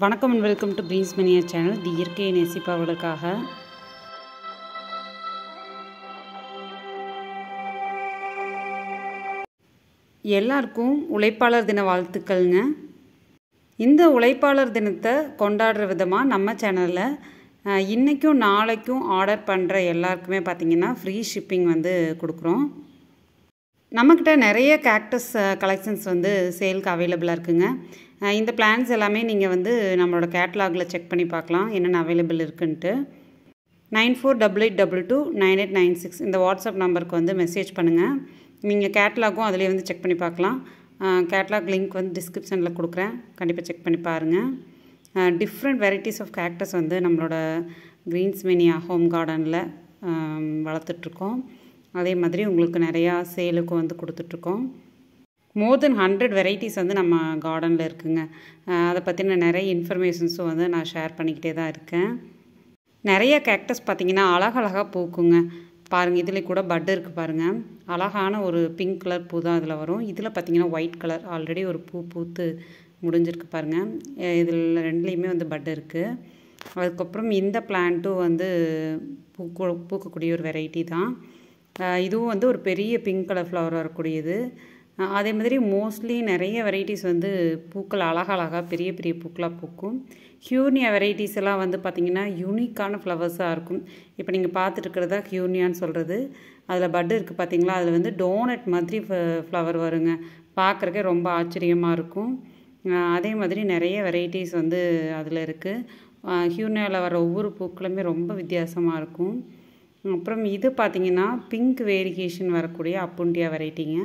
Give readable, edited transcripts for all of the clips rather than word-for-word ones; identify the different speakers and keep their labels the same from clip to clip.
Speaker 1: வணக்கம் and welcome to Green's மணியா channel. தி இயற்கையை நேசிப்பவர்களுக்காக எல்லாருக்கும் உழைப்பாளர் தின வாழ்த்துக்கள்ங்க. இந்த உழைப்பாளர் தினத்தை கொண்டாடுற விதமாக நம்ம சேனலில் இன்றைக்கும் நாளைக்கும் ஆர்டர் பண்ணுற எல்லாருக்குமே பார்த்திங்கன்னா ஃப்ரீ ஷிப்பிங் வந்து கொடுக்குறோம். நம்மக்கிட்ட நிறைய கேக்டஸ் கலெக்ஷன்ஸ் வந்து சேலுக்கு அவைலபிளாக இருக்குங்க. இந்த பிளான்ஸ் எல்லாமே நீங்கள் வந்து நம்மளோட கேட்லாகில் செக் பண்ணி பார்க்கலாம் என்னென்ன அவைலபிள் இருக்குன்ட்டு. 9488229896 இந்த வாட்ஸ்அப் நம்பருக்கு வந்து மெசேஜ் பண்ணுங்கள். நீங்கள் கேட்லாகும் அதிலே வந்து செக் பண்ணி பார்க்கலாம். கேட்லாக் லிங்க் வந்து டிஸ்கிரிப்ஷனில் கொடுக்குறேன், கண்டிப்பாக செக் பண்ணி பாருங்கள். டிஃப்ரெண்ட் வெரைட்டிஸ் ஆஃப் கேக்டஸ் வந்து நம்மளோட கிரீன்ஸ் மணியா ஹோம் கார்டனில் வளர்த்துட்ருக்கோம். அதே மாதிரி உங்களுக்கு நிறையா சேலுக்கு வந்து கொடுத்துட்ருக்கோம். மோர் தென் 100 வெரைட்டிஸ் வந்து நம்ம கார்டனில் இருக்குங்க. அதை பற்றின நிறைய இன்ஃபர்மேஷன்ஸும் வந்து நான் ஷேர் பண்ணிக்கிட்டே தான் இருக்கேன். நிறைய கேக்டஸ் பார்த்திங்கன்னா அழகழகாக பூக்குங்க. பாருங்கள், இதில் கூட பட் இருக்குது பாருங்கள். அழகான ஒரு பிங்க் கலர் பூ தான் இதில் வரும். இதில் பார்த்திங்கன்னா ஒயிட் கலர் ஆல்ரெடி ஒரு பூ பூத்து முடிஞ்சிருக்கு பாருங்கள். இதில் ரெண்டுலேயுமே வந்து பட் இருக்குது. அதுக்கப்புறம் இந்த பிளான்ட்டும் வந்து பூக்கக்கூடிய ஒரு வெரைட்டி தான். இதுவும் வந்து ஒரு பெரிய பிங்க் கலர் ஃப்ளவர் வரக்கூடியது. அதே மாதிரி மோஸ்ட்லி நிறைய வெரைட்டிஸ் வந்து பூக்கள் அழகழகாக பெரிய பெரிய பூக்களாக பூக்கும். ஹியூனியா வெரைட்டிஸ் எல்லாம் வந்து பார்த்திங்கன்னா யூனிக்கான ஃப்ளவர்ஸாக இருக்கும். இப்போ நீங்கள் பார்த்துட்டு இருக்கிறதா ஹியூனியான்னு சொல்கிறது. அதில் பட்டு இருக்குது பார்த்திங்களா, அதில் வந்து டோனட் மாதிரி ஃப்ளவர் வருங்க. பார்க்குறக்கே ரொம்ப ஆச்சரியமாக இருக்கும். அதே மாதிரி நிறைய வெரைட்டிஸ் வந்து அதில் இருக்குது. ஹியூனியாவில் வர ஒவ்வொரு பூக்களுமே ரொம்ப வித்தியாசமாக இருக்கும். அப்புறம் இது பார்த்திங்கன்னா பிங்க் வேரியேஷன் வரக்கூடிய அப்புண்டியா வெரைட்டிங்க.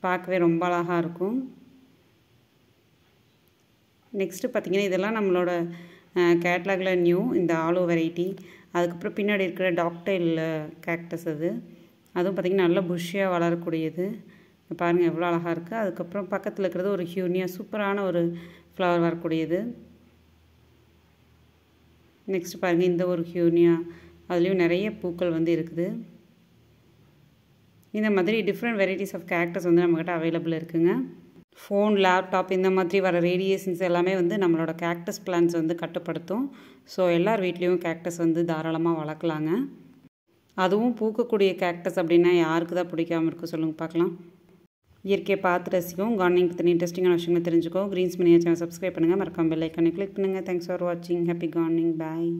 Speaker 1: பார்க்கவே ரொம்ப அழகாக இருக்கும். நெக்ஸ்ட்டு பார்த்திங்கன்னா இதெல்லாம் நம்மளோட கேட்லாகில் நியூ இந்த ஆலோ வெரைட்டி. அதுக்கப்புறம் பின்னாடி இருக்கிற டாக்டைல் கேக்டஸ் அதுவும் பார்த்திங்கன்னா நல்ல புஷ்ஷியாக வளரக்கூடியது. பாருங்கள் எவ்வளோ அழகாக இருக்குது. அதுக்கப்புறம் பக்கத்தில் இருக்கிறது ஒரு ஹியூனியா சூப்பரான ஒரு ஃப்ளவர் வரக்கூடியது. நெக்ஸ்ட் பாருங்கள் இந்த ஒரு ஹியூனியா, அதுலேயும் நிறைய பூக்கள் வந்து இருக்குது. இந்த மாதிரி டிஃப்ரெண்ட் வெரைட்டிஸ் ஆஃப் கேக்டஸ் வந்து நம்மக்கிட்ட அவைலபிள் இருக்குங்க. ஃபோன், லேப்டாப் இந்த மாதிரி வர ரேடியேஷன்ஸ் எல்லாமே வந்து நம்மளோட கேக்டஸ் பிளான்ஸ் வந்து கட்டுப்படுத்தும். ஸோ எல்லார் வீட்லேயும் கேக்டஸ் வந்து தாராளமாக வளர்க்கலாங்க. அதுவும் பூக்கக்கூடிய கேக்டஸ் அப்படின்னா யாருக்கு தான் பிடிக்காமல் இருக்கும் சொல்லுங்கள் பார்க்கலாம். இயற்கையை பார்த்து ரசிக்கும். கார்டனிங் பற்றி இன்ட்ரெஸ்டிங்கான விஷயங்களை தெரிஞ்சுக்கோ. கிரீன்ஸ் மணியா சேனல் சப்ஸ்கிரைப் பண்ணுங்கள். மறக்காம பெல் ஐக்கானை கிளிக் பண்ணுங்கள். தேங்க்ஸ் ஃபார் வாட்சிங். Happy gardening. பாய்.